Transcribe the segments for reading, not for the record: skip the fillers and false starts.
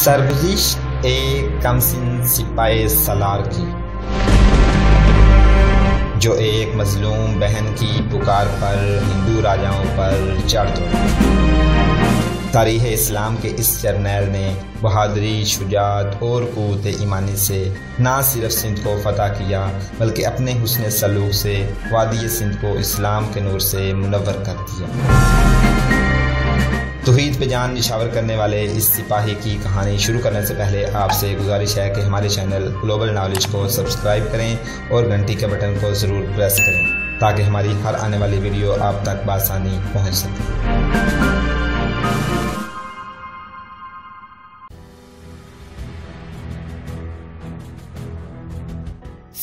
سرگزشت ایک کمسن سپاہی سالار کی، جو ایک مظلوم بہن کی پکار پر ہندو راجاؤں پر چڑھ دوڑا۔ تاریخ اسلام کے اس جرنیل نے بہادری، شجاعت اور قوت ایمانی سے نہ صرف سندھ کو فتح کیا بلکہ اپنے حسن سلوک سے وادی سندھ کو اسلام کے نور سے منور کر دیا۔ توحید پہ جان نشاور کرنے والے اس سپاہی کی کہانی شروع کرنے سے پہلے آپ سے گزارش ہے کہ ہمارے چینل گلوبل نالج کو سبسکرائب کریں اور گھنٹی کے بٹن کو ضرور پریس کریں تاکہ ہماری ہر آنے والی ویڈیو آپ تک بآسانی پہنچ سکے۔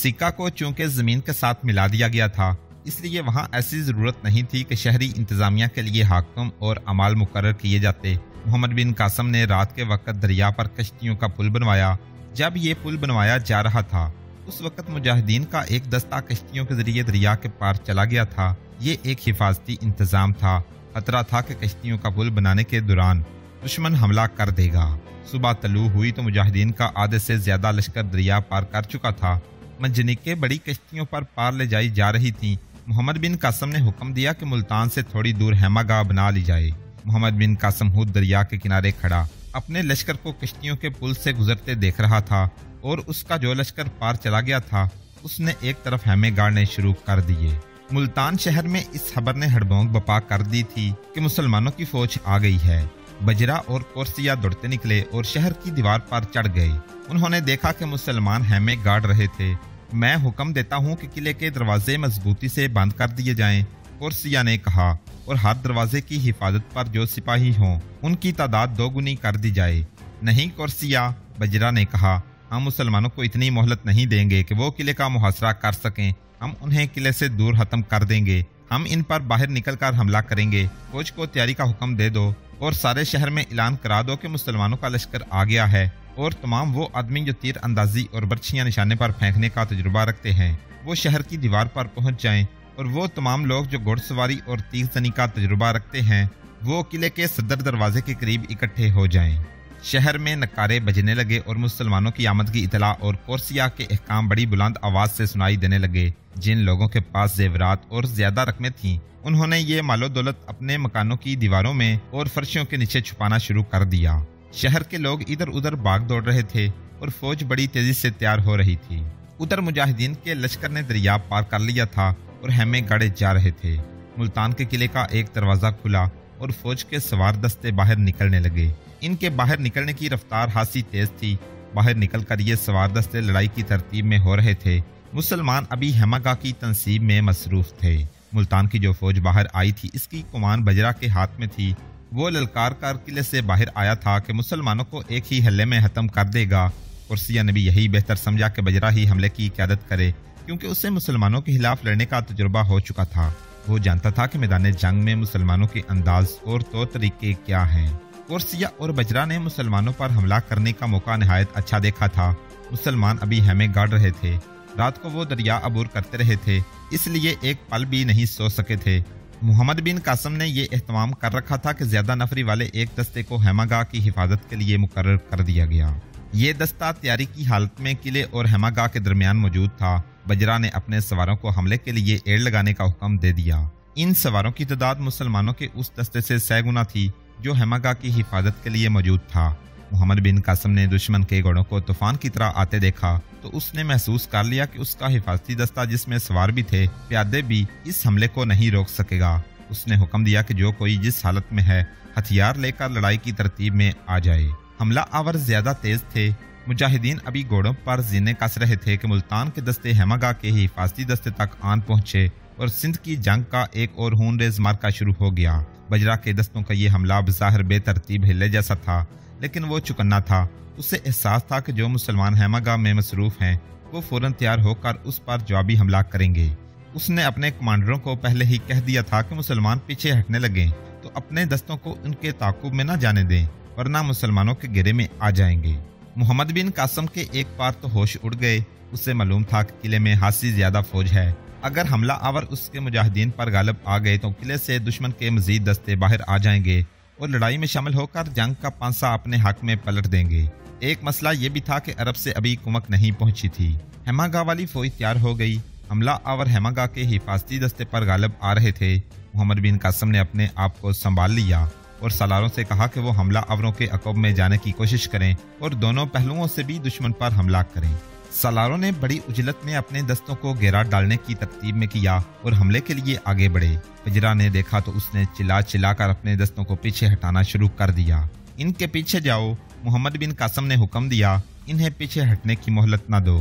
سکہ کو چونکہ زمین کے ساتھ ملا دیا گیا تھا، اس لیے وہاں ایسی ضرورت نہیں تھی کہ شہری انتظامیہ کے لیے حاکم اور عمال مقرر کیے جاتے۔ محمد بن قاسم نے رات کے وقت دریا پر کشتیوں کا پل بنوایا۔ جب یہ پل بنوایا جا رہا تھا اس وقت مجاہدین کا ایک دستہ کشتیوں کے ذریعے دریا کے پار چلا گیا تھا۔ یہ ایک حفاظتی انتظام تھا۔ خطرہ تھا کہ کشتیوں کا پل بنانے کے دوران دشمن حملہ کر دے گا۔ صبح طلوع ہوئی تو مجاہدین کا آدھے سے زیادہ لشکر دریا پار کر چکا تھا۔ منجنیقیں بڑی کشتیوں پر پار لے جائی جا رہی تھیں۔ محمد بن قاسم نے حکم دیا کہ ملتان سے تھوڑی دور خیمہ گاہ بنا لی جائے۔ محمد بن قاسم خود دریا کے کنارے کھڑا اپنے لشکر کو کشتیوں کے پل سے گزرتے دیکھ رہا تھا اور اس کا جو لشکر پار چلا گیا تھا اس نے ایک طرف خیمے گاڑنے شروع کر دیے۔ ملتان شہر میں اس خبر نے ہڑبونک بپا کر دی تھی کہ مسلمانوں کی فوج آ گئی ہے۔ بجرا اور کورسیا دوڑتے نکلے اور شہر کی دیوار پر چڑھ گئے۔ انہوں نے دیکھا کہ مسلمان خیمے گاڑ رہے تھے۔ میں حکم دیتا ہوں کہ قلعے کے دروازے مضبوطی سے بند کر دیے جائیں، کورسیا نے کہا، اور ہر دروازے کی حفاظت پر جو سپاہی ہوں ان کی تعداد 2 گنی کر دی جائے۔ نہیں کورسیا، بجرا نے کہا، ہم مسلمانوں کو اتنی مہلت نہیں دیں گے کہ وہ قلعے کا محاصرہ کر سکیں۔ ہم انہیں قلعے سے دور ختم کر دیں گے۔ ہم ان پر باہر نکل کر حملہ کریں گے۔ فوج کو تیاری کا حکم دے دو اور سارے شہر میں اعلان کرا دو کہ مسلمانوں کا لشکر آ گیا ہے، اور تمام وہ آدمی جو تیر اندازی اور برچھیاں نشانے پر پھینکنے کا تجربہ رکھتے ہیں وہ شہر کی دیوار پر پہنچ جائیں، اور وہ تمام لوگ جو گھڑ سواری اور تیز زنی کا تجربہ رکھتے ہیں وہ قلعے کے صدر دروازے کے قریب اکٹھے ہو جائیں۔ شہر میں نعرے بجنے لگے اور مسلمانوں کی آمد کی اطلاع اور کورسیا کے احکام بڑی بلند آواز سے سنائی دینے لگے۔ جن لوگوں کے پاس زیورات اور زیادہ رقمیں تھیں انہوں نے یہ مال و دولت اپنے مکانوں کی دیواروں میں اور فرشوں کے نیچے چھپانا شروع کر دیا۔ شہر کے لوگ ادھر ادھر بھاگ دوڑ رہے تھے اور فوج بڑی تیزی سے تیار ہو رہی تھی۔ ادھر مجاہدین کے لشکر نے دریا پار کر لیا تھا اور خیمے گاڑے جا رہے تھے۔ ملتان کے قلعے کا ایک دروازہ کھلا اور فوج کے سوار دستے باہر نکلنے لگے۔ ان کے باہر نکلنے کی رفتار خاصی تیز تھی۔ باہر نکل کر یہ سوار دستے لڑائی کی ترتیب میں ہو رہے تھے۔ مسلمان ابھی خیمہ گاہ کی تنصیب میں مصروف تھے۔ ملتان کی جو فوج باہر آئی تھی اس کی کمان بجرا کے ہاتھ میں تھی۔ وہ للکار کر قلعے سے باہر آیا تھا کہ مسلمانوں کو ایک ہی حلے میں ختم کر دے گا۔ کورسیا نے بھی یہی بہتر سمجھا کہ بجرا ہی حملے کی قیادت کرے، کیونکہ اسے مسلمانوں کے خلاف لڑنے کا تجربہ ہو چکا تھا۔ وہ جانتا تھا کہ میدان جنگ میں مسلمانوں کے انداز اور طور طریقے کیا ہیں۔ کورسیا اور بجرا نے مسلمانوں پر حملہ کرنے کا موقع نہایت اچھا دیکھا تھا۔ مسلمان ابھی خیمے گاڑ رہے تھے۔ رات کو وہ دریا عبور کرتے رہے تھے، اس لیے ایک پل بھی نہیں سو سکے تھے۔ محمد بن قاسم نے یہ اہتمام کر رکھا تھا کہ زیادہ نفری والے ایک دستے کو خیمہ گاہ کی حفاظت کے لیے مقرر کر دیا گیا۔ یہ دستہ تیاری کی حالت میں قلعے اور خیمہ گاہ کے درمیان موجود تھا۔ بجرا نے اپنے سواروں کو حملے کے لیے ایڑ لگانے کا حکم دے دیا۔ ان سواروں کی تعداد مسلمانوں کے اس دستے سے 100 گنا تھی جو خیمہ گاہ کی حفاظت کے لیے موجود تھا۔ محمد بن قاسم نے دشمن کے گھوڑوں کو طوفان کی طرح آتے دیکھا تو اس نے محسوس کر لیا کہ اس کا حفاظتی دستہ جس میں سوار بھی تھے پیادے بھی اس حملے کو نہیں روک سکے گا۔ اس نے حکم دیا کہ جو کوئی جس حالت میں ہے ہتھیار لے کر لڑائی کی ترتیب میں آ جائے۔ حملہ آور زیادہ تیز تھے۔ مجاہدین ابھی گھوڑوں پر زینے کس رہے تھے کہ ملتان کے دستے خیمہ گاہ کے حفاظتی دستے تک آن پہنچے اور سندھ کی جنگ کا ایک اور خون ریز معرکہ شروع ہو گیا۔ بجرا کے دستوں کا یہ حملہ بظاہر بے ترتیب ہلے جیسا تھا، لیکن وہ چکنا تھا۔ اسے احساس تھا کہ جو مسلمان خیمہ گاہ میں مصروف ہیں وہ فوراً تیار ہو کر اس پر جوابی حملہ کریں گے۔ اس نے اپنے کمانڈروں کو پہلے ہی کہہ دیا تھا کہ مسلمان پیچھے ہٹنے لگیں تو اپنے دستوں کو ان کے تعاقب میں نہ جانے دیں ورنہ مسلمانوں کے گھیرے میں آ جائیں گے۔ محمد بن قاسم کے ایک بار تو ہوش اڑ گئے۔ اسے معلوم تھا کہ قلعے میں خاصی زیادہ فوج ہے۔ اگر حملہ آور اس کے مجاہدین پر غالب آ گئے تو قلعے سے دشمن کے مزید دستے باہر آ جائیں گے और लड़ाई में शामिल होकर जंग का पांसा अपने हक में पलट देंगे। एक मसला ये भी था कि अरब से अभी कुमक नहीं पहुंची थी। हैमागाह वाली फौज तैयार हो गई। हमला आवर हैमागाह के हिफाजती दस्ते पर गालिब आ रहे थे। मोहम्मद बिन कासिम ने अपने आप को संभाल लिया और सालारों से कहा कि वो हमला आवरों के अकब में जाने की कोशिश करें और दोनों पहलुओं से भी दुश्मन पर हमला करें। सालारों ने बड़ी उजलत में अपने दस्तों को घेरा डालने की तरतीब में किया और हमले के लिए आगे बढ़े। बजरा ने देखा तो उसने चिल्ला चिल्लाकर अपने दस्तों को पीछे हटाना शुरू कर दिया। इनके पीछे जाओ, मोहम्मद बिन कासिम ने हुक्म दिया। इन्हें पीछे हटने की मोहलत न दो।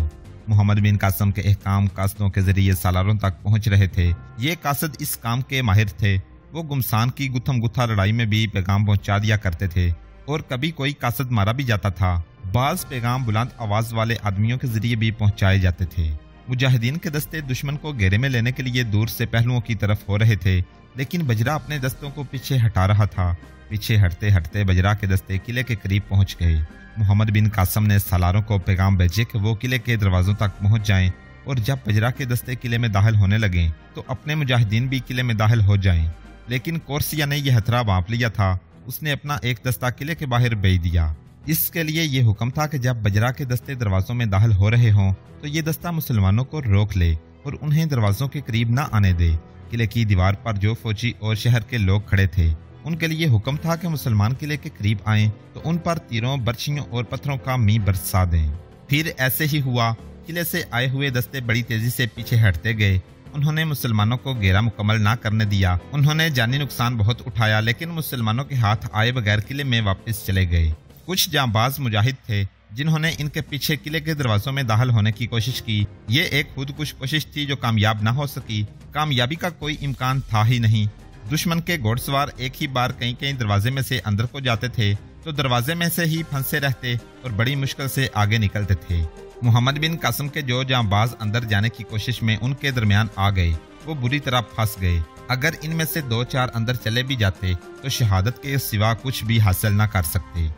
मोहम्मद बिन कासिम के अहकाम कासदों के जरिए सालारों तक पहुंच रहे थे। ये कासद इस काम के माहिर थे। वो गुमसान की गुथम गुथा लड़ाई में भी पैगाम पहुंचा दिया करते थे और कभी कोई कासद मारा भी जाता था। बाज पैगाम बुलंद आवाज वाले आदमियों के जरिए भी पहुंचाए जाते थे। मुजाहिदीन के दस्ते दुश्मन को घेरे में लेने के लिए दूर से पहलुओं की तरफ हो रहे थे, लेकिन बजरा अपने दस्तों को पीछे हटा रहा था। पीछे हटते हटते बजरा के दस्ते किले के करीब पहुंच गए। मोहम्मद बिन कासिम ने सालारों को पैगाम भेजे कि वो किले के दरवाजों तक पहुंच जाएं और जब बजरा के दस्ते किले में दाखिल होने लगे तो अपने मुजाहिदीन भी किले में दाखिल हो जाएं। लेकिन कोर्सिया ने यह हथरा बांप लिया था। उसने अपना एक दस्ता किले के बाहर भेज दिया। इसके लिए ये हुक्म था कि जब बजरा के दस्ते दरवाजों में दाखिल हो रहे हों तो ये दस्ता मुसलमानों को रोक ले और उन्हें दरवाजों के करीब न आने दे। किले की दीवार पर जो फौजी और शहर के लोग खड़े थे उनके लिए हुक्म था कि मुसलमान किले के करीब आएं तो उन पर तीरों, बर्छियों और पत्थरों का मींह बरसा दें। फिर ऐसे ही हुआ। किले से आए हुए दस्ते बड़ी तेजी से पीछे हटते गए। उन्होंने मुसलमानों को घेरा मुकम्मल ना करने दिया। उन्होंने जानी नुकसान बहुत उठाया, लेकिन मुसलमानों के हाथ आए बगैर किले में वापस चले गए। कुछ जांबाज मुजाहिद थे जिन्होंने इनके पीछे किले के दरवाजों में दाखिल होने की कोशिश की। ये एक खुदकुश कोशिश थी जो कामयाब ना हो सकी। कामयाबी का कोई इम्कान था ही नहीं। दुश्मन के घोड़सवार एक ही बार कई कई दरवाजे में से अंदर को जाते थे तो दरवाजे में से ही फंसे रहते और बड़ी मुश्किल से आगे निकलते थे। मोहम्मद बिन कासिम के जो जांबाज अंदर जाने की कोशिश में उनके दरमियान आ गए वो बुरी तरह फंस गए। अगर इनमें से 2-4 अंदर चले भी जाते तो शहादत के सिवा कुछ भी हासिल न कर सकते।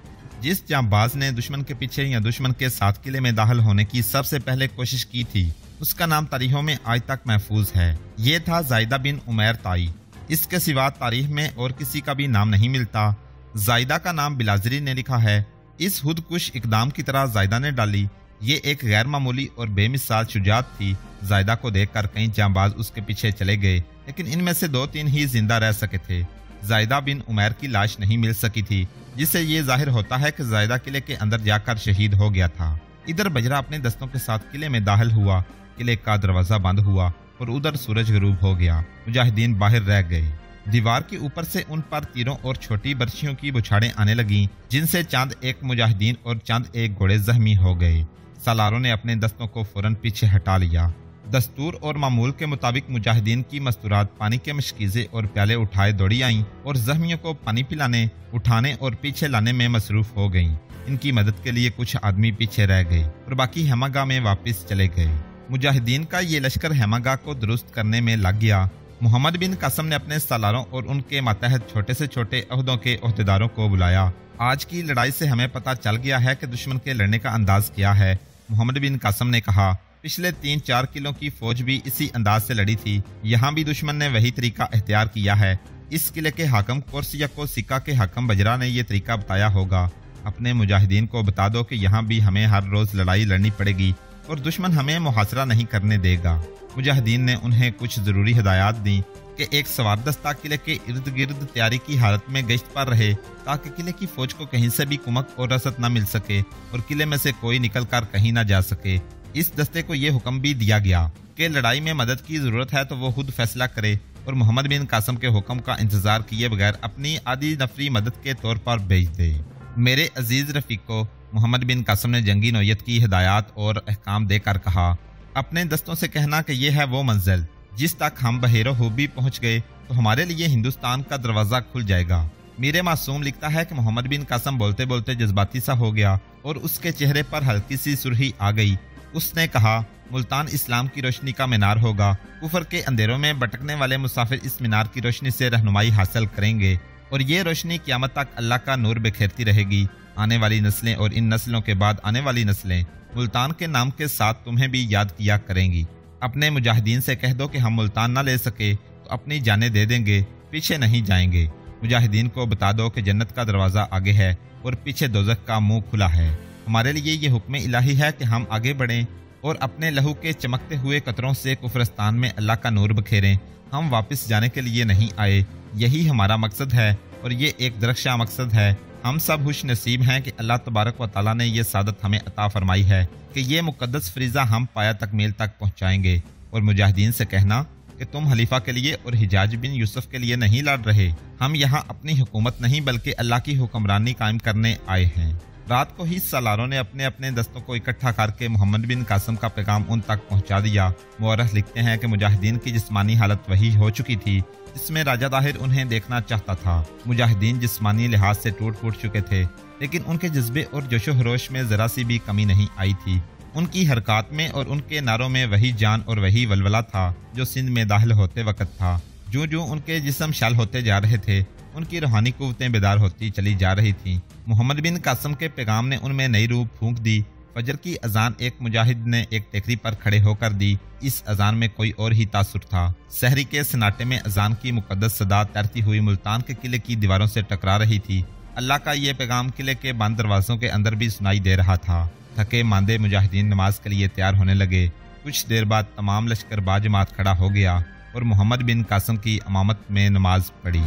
जिस जांबाज ने दुश्मन के पीछे या दुश्मन के साथ किले में दाखिल होने की सबसे पहले कोशिश की थी उसका नाम तारीखों में आज तक महफूज है। ये था जायदा बिन उमैर ताई। इसके सिवा तारीख में और किसी का भी नाम नहीं मिलता। जायदा का नाम बिलाजरी ने लिखा है। इस खुदकुश इकदाम की तरह जायदा ने डाली। ये एक गैर मामूली और बेमिसाल शुजात थी। जायदा को देखकर कई जांबाज उसके पीछे चले गए, लेकिन इनमें से 2-3 ही जिंदा रह सके थे। जायदा बिन उमैर की लाश नहीं मिल सकी थी, जिससे ये जाहिर होता है कि जायदा किले के अंदर जाकर शहीद हो गया था। इधर बजरा अपने दस्तों के साथ किले में दाखिल हुआ। किले का दरवाजा बंद हुआ और उधर सूरज गरूब हो गया। मुजाहिदीन बाहर रह गए। दीवार के ऊपर से उन पर तीरों और छोटी बर्छियों की बुछाड़ें आने लगीं, जिनसे चंद एक मुजाहिदीन और चंद एक घोड़े जख्मी हो गए। सालारों ने अपने दस्तों को फौरन पीछे हटा लिया। दस्तूर और मामूल के मुताबिक मुजाहिदीन की मस्तूरात पानी के मशकीज़े और प्याले उठाए दौड़ी आईं और जख्मियों को पानी पिलाने, उठाने और पीछे लाने में मसरूफ हो गईं। इनकी मदद के लिए कुछ आदमी पीछे रह गए और बाकी हैमागाह में वापस चले गए। मुजाहिदीन का ये लश्कर हैमागाह को दुरुस्त करने में लग गया। मोहम्मद बिन कासिम ने अपने सालारों और उनके मातहत छोटे से छोटे अहदों के अहदेदारों को बुलाया। आज की लड़ाई से हमें पता चल गया है कि दुश्मन के लड़ने का अंदाज क्या है। मोहम्मद बिन कासिम ने कहा, पिछले 3-4 किलो की फौज भी इसी अंदाज से लड़ी थी। यहाँ भी दुश्मन ने वही तरीका इख्तियार किया है। इस किले के हाकम कोर्सिया को सिक्का के हाकम बजरा ने ये तरीका बताया होगा। अपने मुजाहिदीन को बता दो कि यहाँ भी हमें हर रोज लड़ाई लड़नी पड़ेगी और दुश्मन हमें मुहासरा नहीं करने देगा। मुजाहिदीन ने उन्हें कुछ जरूरी हिदायत दी कि एक सवार दस्ता किले के इर्द गिर्द तैयारी की हालत में गश्त पर रहे, ताकि किले की फौज को कहीं से भी कुमक और रसद न मिल सके और किले में से कोई निकल कर कहीं न जा सके। इस दस्ते को ये हुक्म भी दिया गया कि लड़ाई में मदद की जरूरत है तो वो खुद फैसला करे और मोहम्मद बिन कासिम के हुक्म का इंतजार किए बगैर अपनी आधी नफरी मदद के तौर पर भेज दे। मेरे अजीज रफीको, मोहम्मद बिन कासिम ने जंगी नौयत की हिदायत और अहकाम देकर कहा, अपने दस्तों से कहना कि यह है वो मंजिल जिस तक हम बहेरो हूबी पहुंच गए तो हमारे लिए हिंदुस्तान का दरवाजा खुल जाएगा। मीरे मासूम लिखता है कि मोहम्मद बिन कासिम बोलते बोलते जज्बाती सा हो गया और उसके चेहरे पर हल्की सी सुर्खी आ गई। उसने कहा, मुल्तान इस्लाम की रोशनी का मीनार होगा। कुफर के अंधेरों में भटकने वाले मुसाफिर इस मीनार की रोशनी से रहनुमाई हासिल करेंगे और ये रोशनी क़यामत तक अल्लाह का नूर बिखेरती रहेगी। आने वाली नस्लें और इन नस्लों के बाद आने वाली नस्लें मुल्तान के नाम के साथ तुम्हें भी याद किया करेंगी। अपने मुजाहिदीन से कह दो कि हम मुल्तान न ले सके तो अपनी जानें दे देंगे, पीछे नहीं जाएंगे। मुजाहिदीन को बता दो कि जन्नत का दरवाज़ा आगे है और पीछे दोज़ख का मुंह खुला है। हमारे लिए ये हुक्म इलाही है कि हम आगे बढ़ें और अपने लहू के चमकते हुए कतरों से कुफरस्तान में अल्लाह का नूर बखेरें। हम वापस जाने के लिए नहीं आए, यही हमारा मकसद है और ये एक दरख्शां मकसद है। हम सब खुश नसीब हैं कि अल्लाह तबारक व तआला ने ये सादत हमें अता फरमाई है कि ये मुकद्दस फरीज़ा हम पाया तकमील तक पहुँचाएंगे। और मुजाहिदीन से कहना कि तुम खलीफा के लिए और हिजाज बिन यूसुफ के लिए नहीं लड़ रहे, हम यहाँ अपनी हुकूमत नहीं बल्कि अल्लाह की हुक्मरानी कायम करने आए हैं। रात को ही सालारों ने अपने अपने दस्तों को इकट्ठा करके मोहम्मद बिन कासिम का पैगाम उन तक पहुंचा दिया। मुअर्रिख लिखते हैं कि मुजाहिदीन की जिस्मानी हालत वही हो चुकी थी जिसमें राजा दाहिर उन्हें देखना चाहता था। मुजाहिदीन जिस्मानी लिहाज से टूट फूट चुके थे, लेकिन उनके जज्बे और जोशो खरोश में जरा सी भी कमी नहीं आई थी। उनकी हरकत में और उनके नारों में वही जान और वही वलवला था जो सिंध में दाखिल होते वक्त था। जो जो उनके जिस्म शल होते जा रहे थे, उनकी रूहानी कुव्वतें बेदार होती चली जा रही थीं। मोहम्मद बिन कासिम के पैगाम ने उनमें नई रूह फूंक दी। फजर की अजान एक मुजाहिद ने एक टेकरी पर खड़े होकर दी। इस अजान में कोई और ही तासुर था। सहरी के सन्नाटे में अजान की मुकद्दस सदा तैरती हुई मुल्तान के किले की दीवारों से टकरा रही थी। अल्लाह का ये पैगाम किले के बंद दरवाजों के अंदर भी सुनाई दे रहा था। थके मांदे मुजाहिदीन नमाज के लिए तैयार होने लगे। कुछ देर बाद तमाम लश्कर बाजमात खड़ा हो गया और मोहम्मद बिन कासिम की इमामत में नमाज पढ़ी।